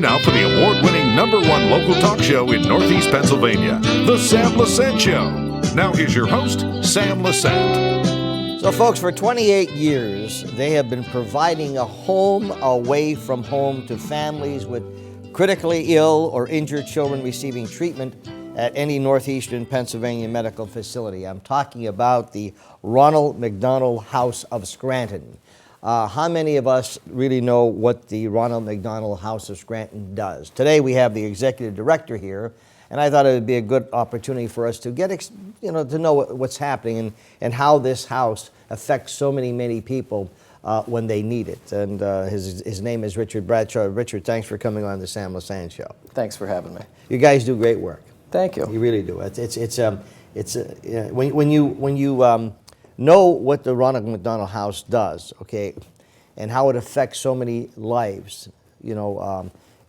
now for the award-winning #1 local talk show in Northeast Pennsylvania, The Sam Lesante Show. Now here's your host, Sam Lesante. So folks, for 28 years, they have been providing a home away from home to families with critically ill or injured children receiving treatment at any northeastern Pennsylvania medical facility. I'm talking about the Ronald McDonald House of Scranton. How many of us really know what the Ronald McDonald House of Scranton does? Today we have the executive director here, and I thought it would be a good opportunity for us to get, to know what's happening and how this house affects so many people when they need it. And his name is Richard Bradshaw. Richard, thanks for coming on the Sam Lesante Show. Thanks for having me. You guys do great work. Thank you. You really do. When you know what the Ronald McDonald House does, okay, and how it affects so many lives,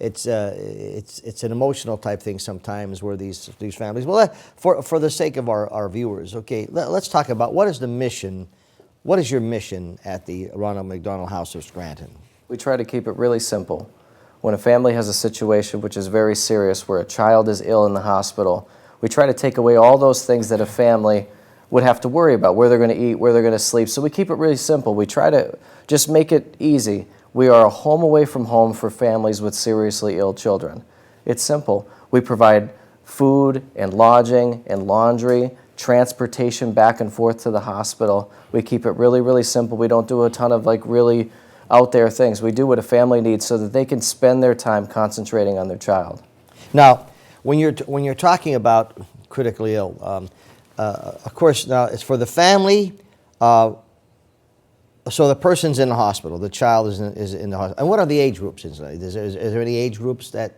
it's an emotional type thing sometimes where these families. Well, for the sake of our viewers, okay, let's talk about what is the mission. What is your mission at the Ronald McDonald House of Scranton? We try to keep it really simple. When a family has a situation which is very serious, where a child is ill in the hospital, we try to take away all those things that a family would have to worry about, where they're going to eat, where they're going to sleep. So we keep it really simple. We try to just make it easy. We are a home away from home for families with seriously ill children. It's simple. We provide food and lodging and laundry, transportation back and forth to the hospital. We keep it really simple. We don't do a ton of really out there things. We do what a family needs so that they can spend their time concentrating on their child. Now, when you're talking about critically ill, of course, now it's for the family. So the person's in the hospital. The child is in the hospital. And what are the age groups inside? Is there any age groups that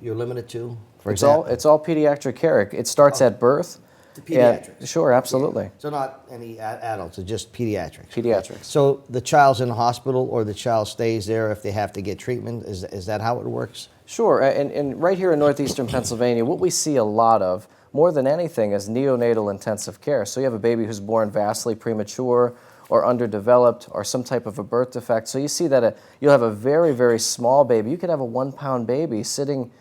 you're limited to? For example, it's all pediatric care. It starts at birth. The pediatrics. Sure, absolutely. Yeah. So not any adults, it's just pediatrics. Pediatrics. So the child's in the hospital, or the child stays there if they have to get treatment. Is that how it works? Sure, and right here in northeastern Pennsylvania, what we see a lot of, more than anything, is neonatal intensive care. So you have a baby who's born vastly premature or underdeveloped or some type of a birth defect. So you see that you'll have a very small baby. You could have a 1-pound baby sitting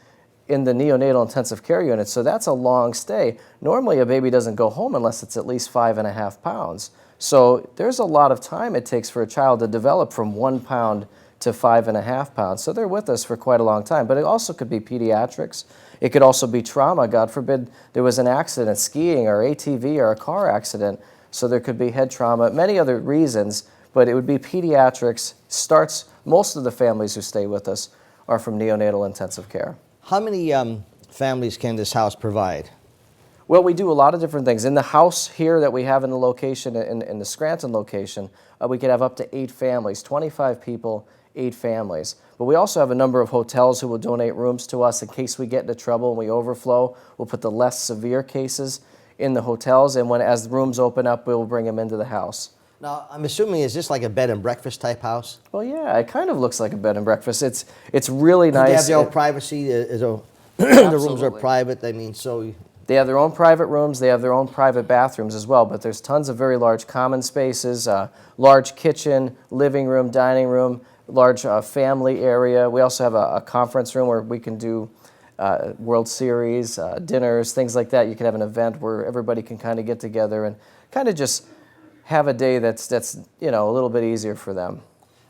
in the neonatal intensive care unit. So that's a long stay. Normally a baby doesn't go home unless it's at least 5.5 pounds. So there's a lot of time it takes for a child to develop from 1 pound to 5.5 pounds. So they're with us for quite a long time. But it also could be pediatrics. It could also be trauma. God forbid there was an accident, skiing or ATV or a car accident. So there could be head trauma, many other reasons, but it would be pediatrics. Most of the families who stay with us are from neonatal intensive care. How many families can this house provide? Well, we do a lot of different things. In the house here that we have in the location, in the Scranton location, we could have up to 8 families, 25 people, 8 families. But we also have a number of hotels who will donate rooms to us in case we get into trouble and we overflow. We'll put the less severe cases in the hotels, and as the rooms open up, we'll bring them into the house. Now, I'm assuming, is this like a bed and breakfast type house? Well, yeah, it kind of looks like a bed and breakfast. It's really nice. They have their own privacy. The rooms are private. They have their own private rooms. They have their own private bathrooms as well. But there's tons of very large common spaces, large kitchen, living room, dining room, large family area. We also have a conference room where we can do World Series, dinners, things like that. You can have an event where everybody can kind of get together and kind of just have a day that's a little bit easier for them.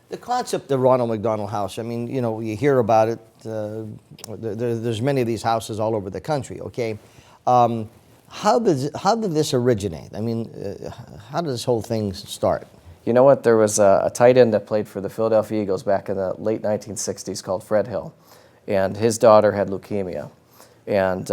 The concept of the Ronald McDonald House, I mean, you hear about it. There's many of these houses all over the country, okay? How did this originate? I mean, how did this whole thing start? You know what? There was a tight end that played for the Philadelphia Eagles back in the late 1960s called Fred Hill. And his daughter had leukemia, and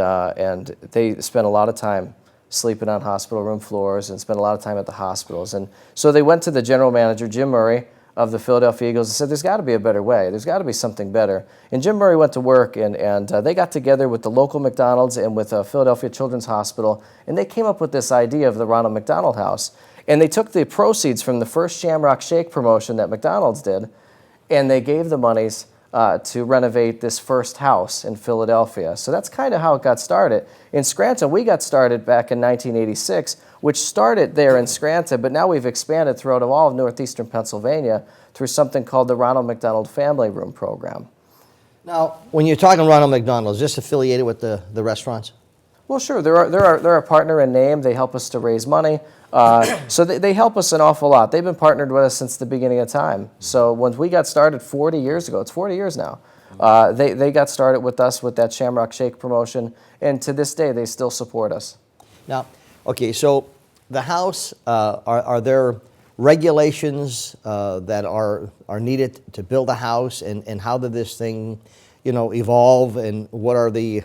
they spent a lot of time sleeping on hospital room floors and spent a lot of time at the hospitals. And so they went to the general manager, Jim Murray, of the Philadelphia Eagles, and said, there's got to be a better way. There's got to be something better. And Jim Murray went to work, and they got together with the local McDonald's and with Philadelphia Children's Hospital, and they came up with this idea of the Ronald McDonald House. And they took the proceeds from the first Shamrock Shake promotion that McDonald's did, and they gave the monies to renovate this first house in Philadelphia. So that's kind of how it got started. In Scranton, we got started back in 1986, which started there in Scranton, but now we've expanded throughout all of northeastern Pennsylvania through something called the Ronald McDonald Family Room Program. Now, when you're talking Ronald McDonald, is this affiliated with the restaurants? Well, sure. They're a partner in name. They help us to raise money. So they help us an awful lot. They've been partnered with us since the beginning of time. So when we got started 40 years ago, it's 40 years now, they got started with us with that Shamrock Shake promotion, and to this day, they still support us. Now, okay, so the house, are there regulations that are needed to build a house, and how did this thing, evolve, and what are the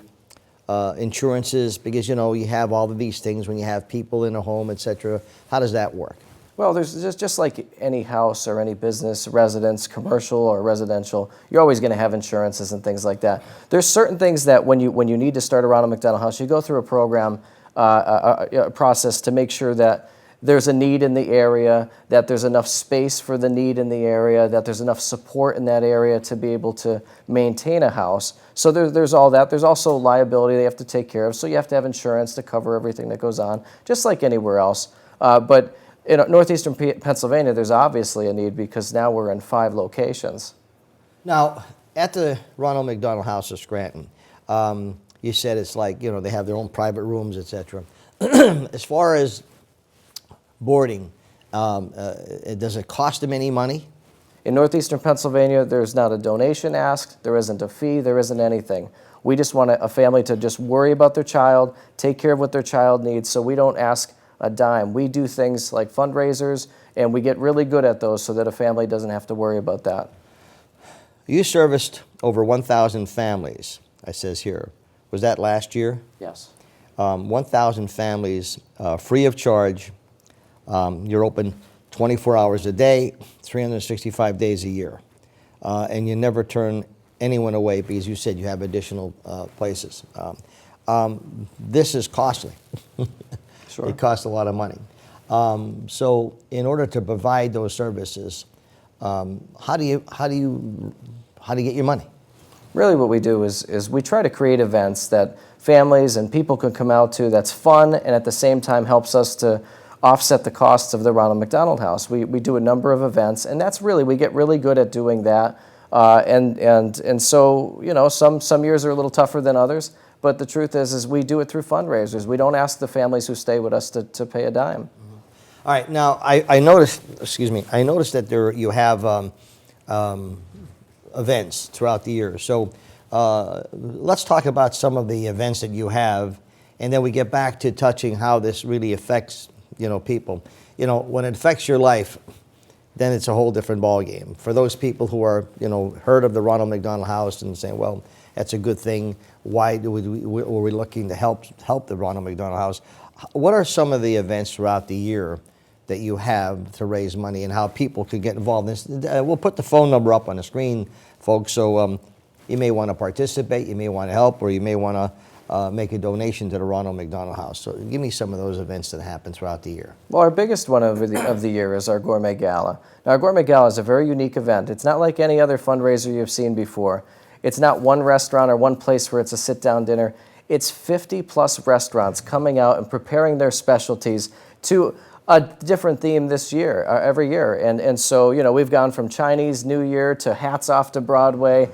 insurances? Because, you have all of these things when you have people in a home, etc. How does that work? Well, there's just like any house or any business, residence, commercial or residential, you're always going to have insurances and things like that. There's certain things that when you need to start a Ronald McDonald house, you go through a program, a process to make sure that there's a need in the area, that there's enough space for the need in the area, that there's enough support in that area to be able to maintain a house. So there's all that. There's also liability they have to take care of. So you have to have insurance to cover everything that goes on, just like anywhere else. But in northeastern Pennsylvania, there's obviously a need because now we're in 5 locations. Now, at the Ronald McDonald House of Scranton, you said it's like, they have their own private rooms, etc. As far as boarding, does it cost them any money? In northeastern Pennsylvania, there's not a donation asked, there isn't a fee, there isn't anything. We just want a family to just worry about their child, take care of what their child needs, so we don't ask a dime. We do things like fundraisers, and we get really good at those so that a family doesn't have to worry about that. You serviced over 1,000 families, it says here. Was that last year? Yes. 1,000 families, free of charge. You're open 24 hours a day, 365 days a year. And you never turn anyone away because you said you have additional places. This is costly. Sure. It costs a lot of money. So in order to provide those services, how do you get your money? Really what we do is we try to create events that families and people can come out to that's fun and at the same time helps us to offset the costs of the Ronald McDonald House. We do a number of events, and that's really, we get really good at doing that. And so, some years are a little tougher than others, but the truth is we do it through fundraisers. We don't ask the families who stay with us to pay a dime. Mm-hmm. All right, now I noticed, I noticed that you have events throughout the year. So let's talk about some of the events that you have, and then we get back to touching how this really affects people. When it affects your life, then it's a whole different ballgame. For those people who are, heard of the Ronald McDonald House and saying, well, that's a good thing. Why were we looking to help the Ronald McDonald House? What are some of the events throughout the year that you have to raise money and how people could get involved in this? We'll put the phone number up on the screen, folks, so you may want to participate, you may want to help, or you may want to make a donation to the Ronald McDonald House. So give me some of those events that happen throughout the year. Well, our biggest one of the year is our Gourmet Gala. Now, our Gourmet Gala is a very unique event. It's not like any other fundraiser you've seen before. It's not one restaurant or one place where it's a sit-down dinner. It's 50-plus restaurants coming out and preparing their specialties to a different theme this year, every year. And so, we've gone from Chinese New Year to Hats Off to Broadway,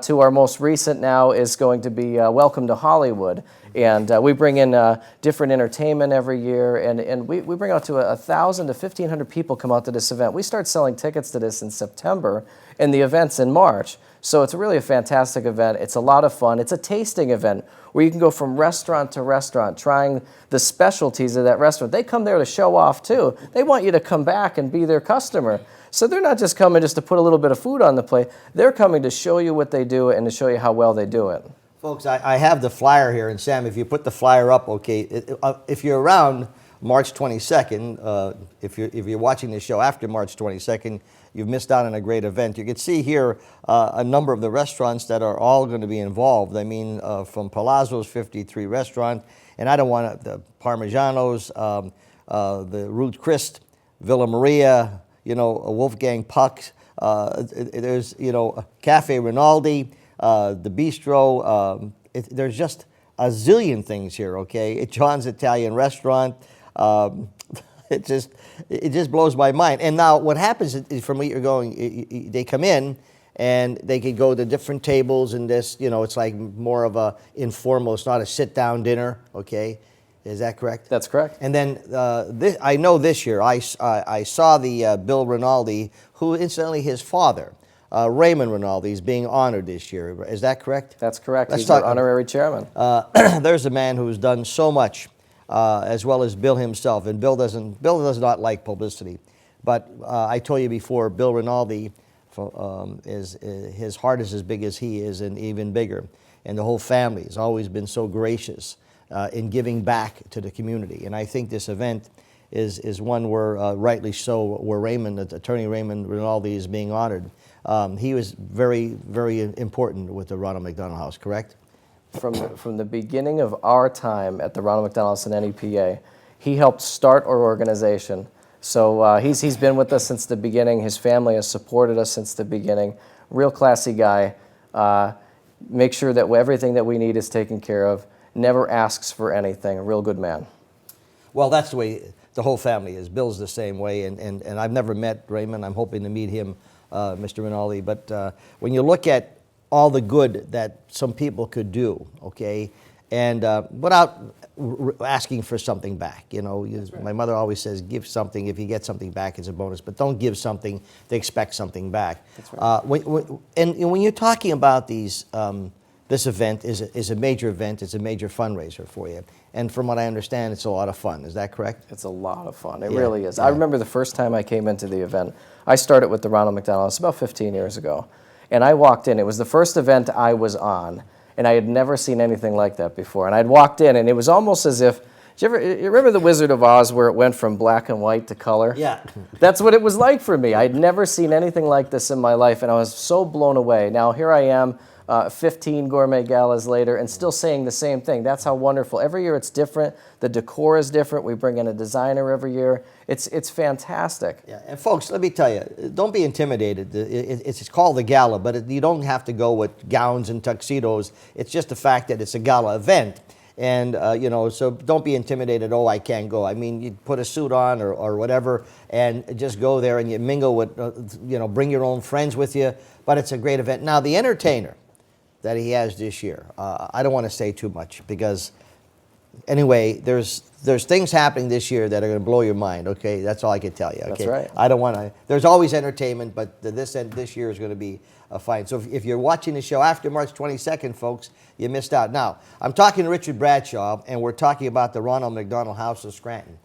to our most recent now is going to be Welcome to Hollywood. And we bring in different entertainment every year, and we bring out to 1,000 to 1,500 people come out to this event. We start selling tickets to this in September, and the event's in March. So it's really a fantastic event. It's a lot of fun. It's a tasting event where you can go from restaurant to restaurant, trying the specialties of that restaurant. They come there to show off, too. They want you to come back and be their customer. So they're not just coming just to put a little bit of food on the plate. They're coming to show you what they do and to show you how well they do it. Folks, I have the flyer here, and Sam, if you put the flyer up, okay, if you're around March 22nd, if you're watching the show after March 22nd, you've missed out on a great event. You can see here a number of the restaurants that are all going to be involved. I mean, from Palazzo's 53 restaurant, and I don't want the Parmigiano's, the Ruth Chris, Villa Maria, Wolfgang Puck's, there's, Cafe Rinaldi, the Bistro. There's just a zillion things here, okay? John's Italian Restaurant. It just blows my mind. And now what happens is, from what you're going, they come in, and they could go to different tables and this, it's like more of a informal, it's not a sit-down dinner, okay? Is that correct? That's correct. And then I know this year I saw the Bill Rinaldi, who incidentally his father, Raymond Rinaldi, is being honored this year. Is that correct? That's correct. Let's He's talk- our honorary chairman. There's a man who's done so much, as well as Bill himself. And Bill does not like publicity. But I told you before, Bill Rinaldi, his heart is as big as he is, and even bigger. And the whole family has always been so gracious in giving back to the community. And I think this event is one where, rightly so, where Attorney Raymond Rinaldi is being honored. He was very, very important with the Ronald McDonald House, correct? From the beginning of our time at the Ronald McDonald House in NEPA, he helped start our organization. So he's been with us since the beginning. His family has supported us since the beginning. Real classy guy. Make sure that everything that we need is taken care of. Never asks for anything. A real good man. Well, that's the way the whole family is. Bill's the same way, and I've never met Raymond. I'm hoping to meet him, Mr. Rinaldi. But when you look at all the good that some people could do, okay, and without asking for something back, right. My mother always says, give something. If you get something back, it's a bonus. But don't give something to expect something back. That's right. When you're talking about these, this event is a major event. It's a major fundraiser for you. And from what I understand, it's a lot of fun. Is that correct? It's a lot of fun. It Yeah, really is. yeah. I remember the first time I came into the event. I started with the Ronald McDonald House about 15 years ago. And I walked in. It was the first event I was on. And I had never seen anything like that before. And I'd walked in, and it was almost as if, you remember The Wizard of Oz where it went from black and white to color? Yeah. That's what it was like for me. I'd never seen anything like this in my life, and I was so blown away. Now, here I am, 15 gourmet galas later, and still saying the same thing. That's how wonderful. Every year it's different. The decor is different. We bring in a designer every year. It's fantastic. Yeah, and folks, let me tell you, don't be intimidated. It's called the gala, but you don't have to go with gowns and tuxedos. It's just the fact that it's a gala event. And, so don't be intimidated, oh, I can't go. I mean, you put a suit on or whatever and just go there and you mingle with, bring your own friends with you. But it's a great event. Now, the entertainer that he has this year, I don't want to say too much because, anyway, there's things happening this year that are going to blow your mind, okay? That's all I can tell you, okay? That's right. I don't want to, there's always entertainment, but this year is going to be fine. So if you're watching the show after March 22nd, folks, you missed out. Now, I'm talking to Richard Bradshaw, and we're talking about the Ronald McDonald House of Scranton.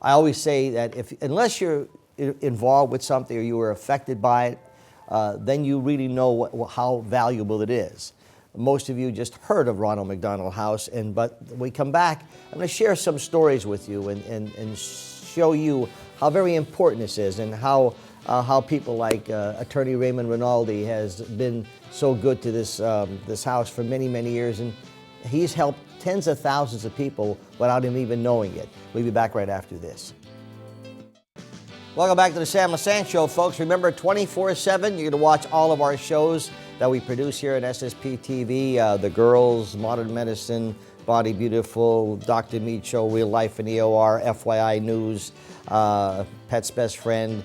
I always say that unless you're involved with something or you were affected by it, then you really know how valuable it is. Most of you just heard of Ronald McDonald House, but when we come back, I'm going to share some stories with you and show you how very important this is and how people like Attorney Raymond Rinaldi has been so good to this house for many, many years, and he's helped tens of thousands of people without him even knowing it. We'll be back right after this. Welcome back to the Sam Lesante Show, folks. Remember, 24/7, you're going to watch all of our shows that we produce here at SSP TV, The Girls, Modern Medicine, Body Beautiful, Dr. Mead Show, Real Life in EOR, FYI News, Pet's Best Friend,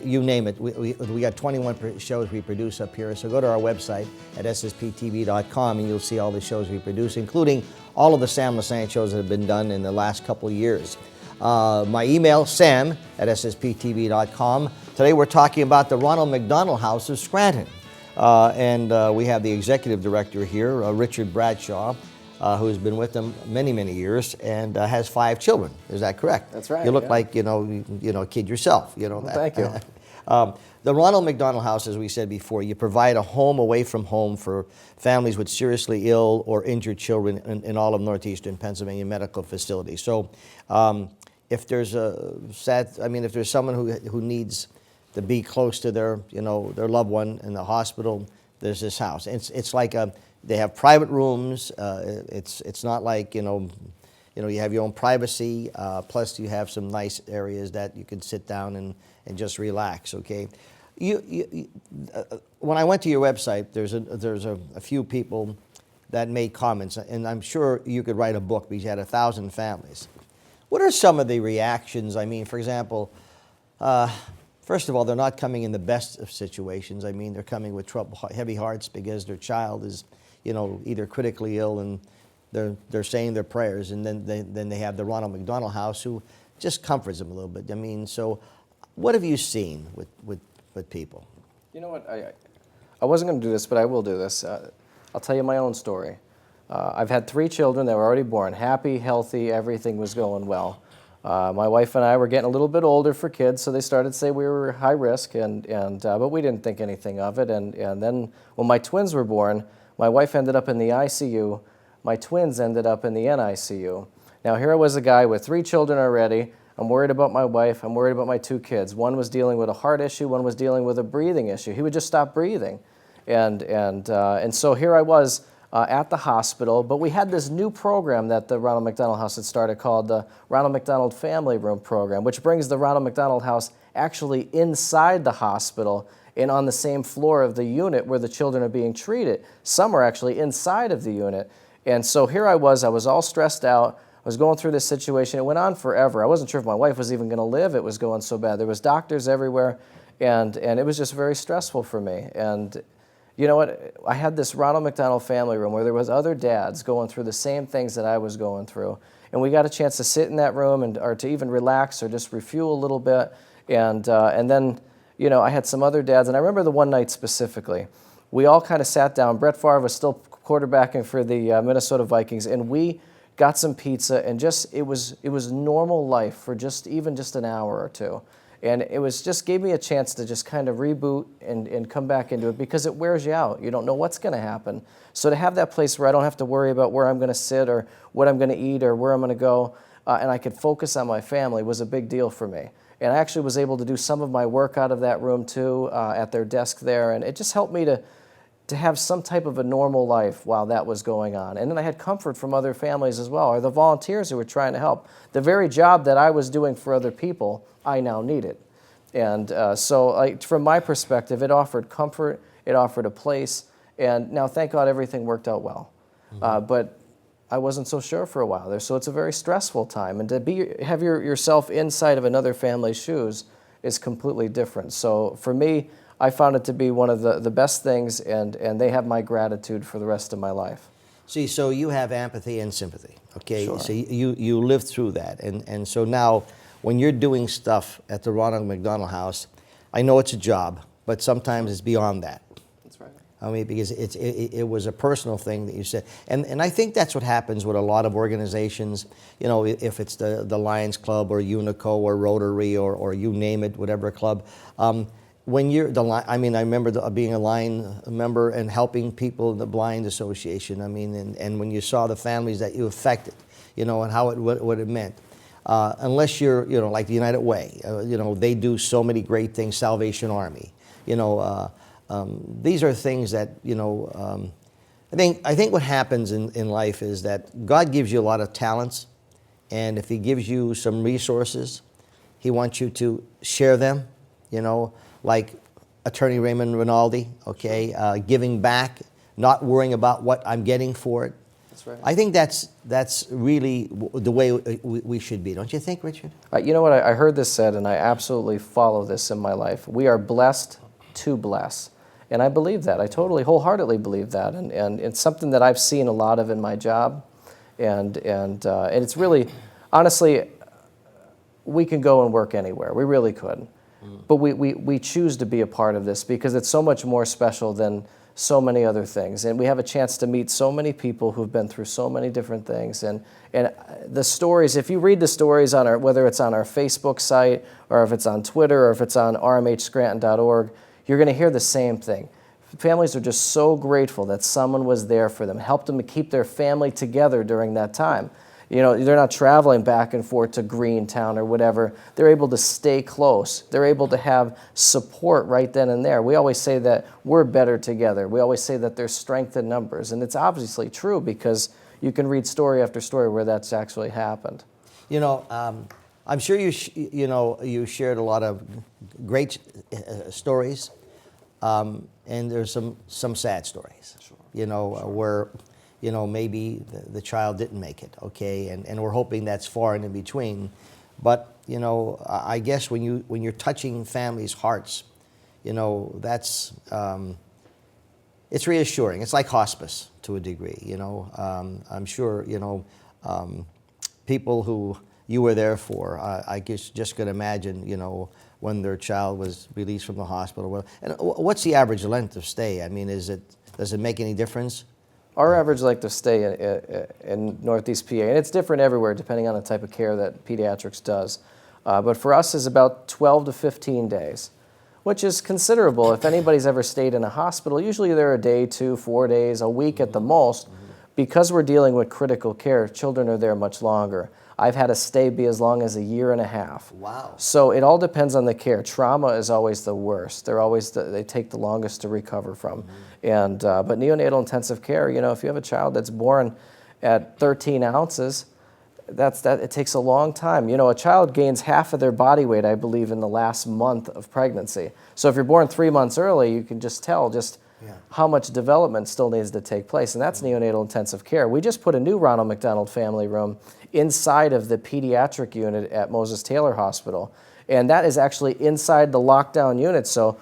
you name it. We got 21 shows we produce up here. So go to our website at ssptv.com and you'll see all the shows we produce, including all of the Sam Lesante shows that have been done in the last couple of years. My email, sam@ssptv.com. Today we're talking about the Ronald McDonald House of Scranton. And we have the executive director here, Richard Bradshaw, who's been with them many, many years and has 5 children. Is that correct? That's right. You look yeah. like, a kid yourself. You know that. Thank you. The Ronald McDonald House, as we said before, you provide a home away from home for families with seriously ill or injured children in all of northeastern Pennsylvania medical facilities. So if there's if there's someone who needs to be close to their loved one in the hospital, there's this house. It's like they have private rooms. It's not like you have your own privacy. Plus, you have some nice areas that you can sit down and just relax. Okay, when I went to your website, there's a few people that made comments, and I'm sure you could write a book because you had 1,000 families. What are some of the reactions? I mean, for example, First of all, they're not coming in the best of situations. I mean, they're coming with heavy hearts because their child is, either critically ill and they're saying their prayers, and then they have the Ronald McDonald House who just comforts them a little bit. I mean, so what have you seen with people? You know what? I wasn't going to do this, but I will do this. I'll tell you my own story. I've had 3 children that were already born, happy, healthy, everything was going well. My wife and I were getting a little bit older for kids, so they started to say we were high risk, but we didn't think anything of it. And then when my twins were born, my wife ended up in the ICU. My twins ended up in the NICU. Now here I was, a guy with 3 children already. I'm worried about my wife. I'm worried about my 2 kids. One was dealing with a heart issue. One was dealing with a breathing issue. He would just stop breathing. And so here I was at the hospital, but we had this new program that the Ronald McDonald House had started called the Ronald McDonald Family Room Program, which brings the Ronald McDonald House actually inside the hospital and on the same floor of the unit where the children are being treated. Some are actually inside of the unit. And so here I was all stressed out. I was going through this situation. It went on forever. I wasn't sure if my wife was even going to live. It was going so bad. There was doctors everywhere, and it was just very stressful for me. And you know what? I had this Ronald McDonald Family Room where there was other dads going through the same things that I was going through. And we got a chance to sit in that room or to even relax or just refuel a little bit. And then, I had some other dads. And I remember the one night specifically. We all kind of sat down. Brett Favre was still quarterbacking for the Minnesota Vikings. And we got some pizza, and it was normal life for just an hour or two. And it just gave me a chance to just kind of reboot and come back into it, because it wears you out. You don't know what's going to happen. So to have that place where I don't have to worry about where I'm going to sit or what I'm going to eat or where I'm going to go, and I could focus on my family, was a big deal for me. And I actually was able to do some of my work out of that room too, at their desk there, and it just helped me to have some type of a normal life while that was going on. And then I had comfort from other families as well, or the volunteers who were trying to help. The very job that I was doing for other people, I now needed. And so from my perspective, it offered comfort, it offered a place, and now thank God everything worked out well. Mm-hmm. But I wasn't so sure for a while there, so it's a very stressful time. And to have yourself inside of another family's shoes is completely different. So for me, I found it to be one of the best things, and they have my gratitude for the rest of my life. See, so you have empathy and sympathy, okay? Sure. So you lived through that. And so now when you're doing stuff at the Ronald McDonald House, I know it's a job, but sometimes it's beyond that. That's right. I mean, because it was a personal thing that you said. And I think that's what happens with a lot of organizations, if it's the Lions Club or Unico or Rotary or you name it, whatever club. When you're I remember being a line member and helping people in the Blind Association. I mean, and when you saw the families that you affected, and how what it meant. Unless you're, like the United Way, they do so many great things. Salvation Army, these are things that I think what happens in life is that God gives you a lot of talents, and if He gives you some resources, He wants you to share them. Like Attorney Raymond Rinaldi, okay, giving back, not worrying about what I'm getting for it. That's right. I think that's really the way we should be, don't you think, Richard? You know what? I heard this said, and I absolutely follow this in my life. We are blessed to bless. And I believe that. I totally, wholeheartedly believe that. And it's something that I've seen a lot of in my job. And it's really, honestly, we can go and work anywhere. We really could. But we choose to be a part of this because it's so much more special than so many other things. And we have a chance to meet so many people who've been through so many different things. And the stories, if you read the stories on whether it's on our Facebook site or if it's on Twitter or if it's on rmhscranton.org, you're going to hear the same thing. Families are just so grateful that someone was there for them, helped them to keep their family together during that time. They're not traveling back and forth to Greentown or whatever. They're able to stay close. They're able to have support right then and there. We always say that we're better together. We always say that there's strength in numbers. And it's obviously true because you can read story after story where that's actually happened. I'm sure you shared a lot of great stories, and there's some sad stories. Sure. Where maybe the child didn't make it, okay, and we're hoping that's far and in between. But you know, I guess when you're touching families' hearts, you know, that's it's reassuring. It's like hospice to a degree, you know. I'm sure, you know, people who you were there for, I guess just could imagine, you know, when their child was released from the hospital. And what's the average length of stay? I mean, does it make any difference? Our average length of stay in Northeast PA, and it's different everywhere depending on the type of care that pediatrics does, but for us is about 12 to 15 days, which is considerable. If anybody's ever stayed in a hospital, usually they're a day, 2, 4 days, a week at the most. Because we're dealing with critical care, children are there much longer. I've had a stay be as long as 1.5 years. Wow. So it all depends on the care. Trauma is always the worst. They take the longest to recover from. And but neonatal intensive care, you know, if you have a child that's born at 13 ounces, it takes a long time. You know, a child gains half of their body weight, I believe, in the last month of pregnancy. So if you're born 3 months early, you can just tell how much development still needs to take place, and that's neonatal intensive care. We just put a new Ronald McDonald family room inside of the pediatric unit at Moses Taylor Hospital, and that is actually inside the lockdown unit, so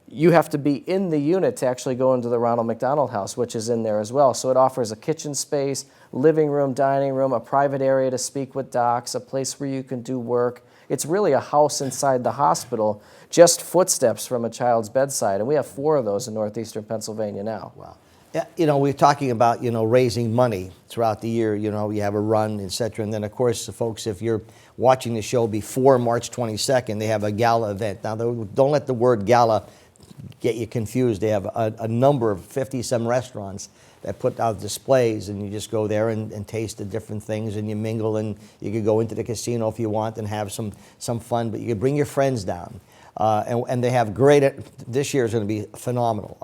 you have to be in the unit to actually go into the Ronald McDonald house, which is in there as well. So it offers a kitchen space, living room, dining room, a private area to speak with docs, a place where you can do work. It's really a house inside the hospital, just footsteps from a child's bedside. And we have 4 of those in northeastern Pennsylvania now. Wow. Yeah, you know, we're talking about, you know, raising money throughout the year. You know, you have a run, et cetera. And then, of course, folks, if you're watching the show before March 22nd, they have a gala event. Now, don't let the word gala get you confused. They have a number of 50-some restaurants that put out displays, and you just go there and taste the different things, and you mingle, and you could go into the casino if you want and have some fun, but you could bring your friends down. And they have great, this year is going to be phenomenal.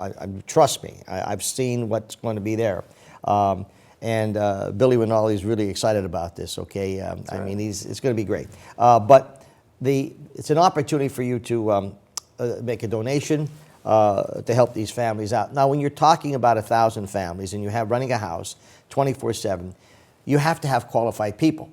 Trust me, I've seen what's going to be there. And Billy Rinaldi is really excited about this, okay? I mean, it's going to be great. But it's an opportunity for you to make a donation to help these families out. Now, when you're talking about 1,000 families and you have running a house 24/7, you have to have qualified people,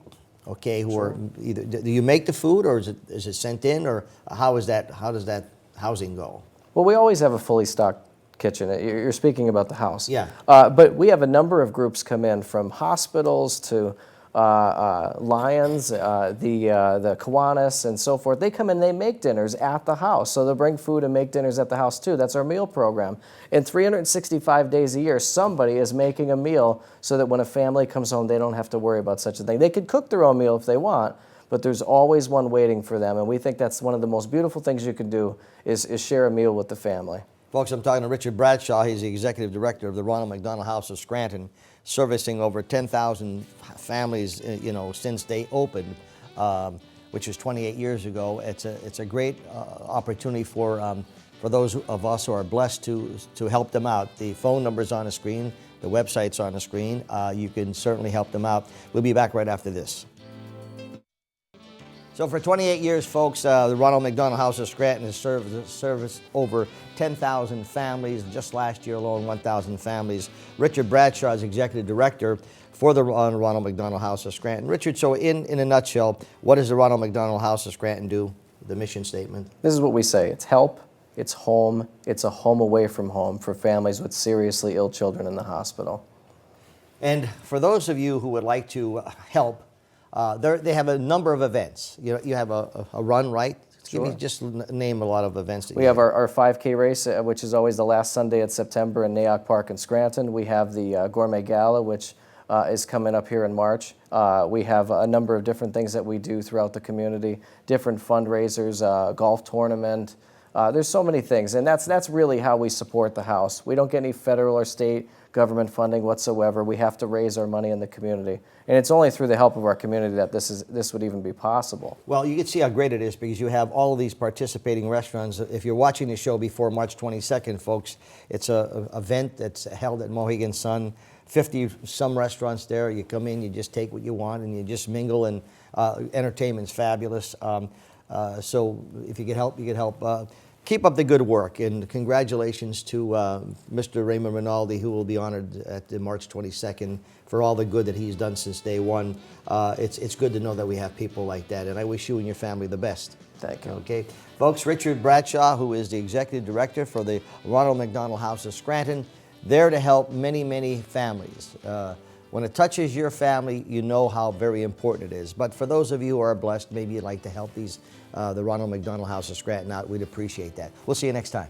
okay? Who are either, do you make the food, or is it sent in, or how does that housing go? Well, we always have a fully stocked kitchen. You're speaking about the house. Yeah. But we have a number of groups come in, from hospitals to Lions, the Kiwanis, and so forth. They come in, they make dinners at the house. So they'll bring food and make dinners at the house too. That's our meal program. And 365 days a year, somebody is making a meal so that when a family comes home, they don't have to worry about such a thing. They could cook their own meal if they want, but there's always one waiting for them. And we think that's one of the most beautiful things you can do is share a meal with the family. Folks, I'm talking to Richard Bradshaw. He's the executive director of the Ronald McDonald House of Scranton, servicing over 10,000 families, you know, since they opened, which was 28 years ago. It's a great opportunity for those of us who are blessed to help them out. The phone number's on the screen. The website's on the screen. You can certainly help them out. We'll be back right after this. So for 28 years, folks, the Ronald McDonald House of Scranton has serviced over 10,000 families. Just last year alone, 1,000 families. Richard Bradshaw is executive director for the Ronald McDonald House of Scranton. Richard, so in a nutshell, what does the Ronald McDonald House of Scranton do? The mission statement. This is what we say. It's help, it's home, it's a home away from home for families with seriously ill children in the hospital. And for those of you who would like to help, they have a number of events. You have a run, right? Sure. Give me just name a lot of events. We have our 5K race, which is always the last Sunday of September in Nayoc Park in Scranton. We have the Gourmet Gala, which is coming up here in March. We have a number of different things that we do throughout the community, different fundraisers, golf tournament. There's so many things, and that's really how we support the house. We don't get any federal or state government funding whatsoever. We have to raise our money in the community. And it's only through the help of our community that this would even be possible. Well, you can see how great it is because you have all of these participating restaurants. If you're watching the show before March 22nd, folks, it's an event that's held at Mohegan Sun. 50-some restaurants there. You come in, you just take what you want, and you just mingle, and entertainment's fabulous. So if you could help, you could help. keep up the good work, and congratulations to Mr. Raymond Rinaldi, who will be honored at the March 22nd for all the good that he's done since day one. It's good to know that we have people like that, and I wish you and your family the best. Thank you. Okay. Folks, Richard Bradshaw, who is the executive director for the Ronald McDonald House of Scranton, there to help many, many families. When it touches your family, you know how very important it is. But for those of you who are blessed, maybe you'd like to help the Ronald McDonald House of Scranton out, we'd appreciate that. We'll see you next time.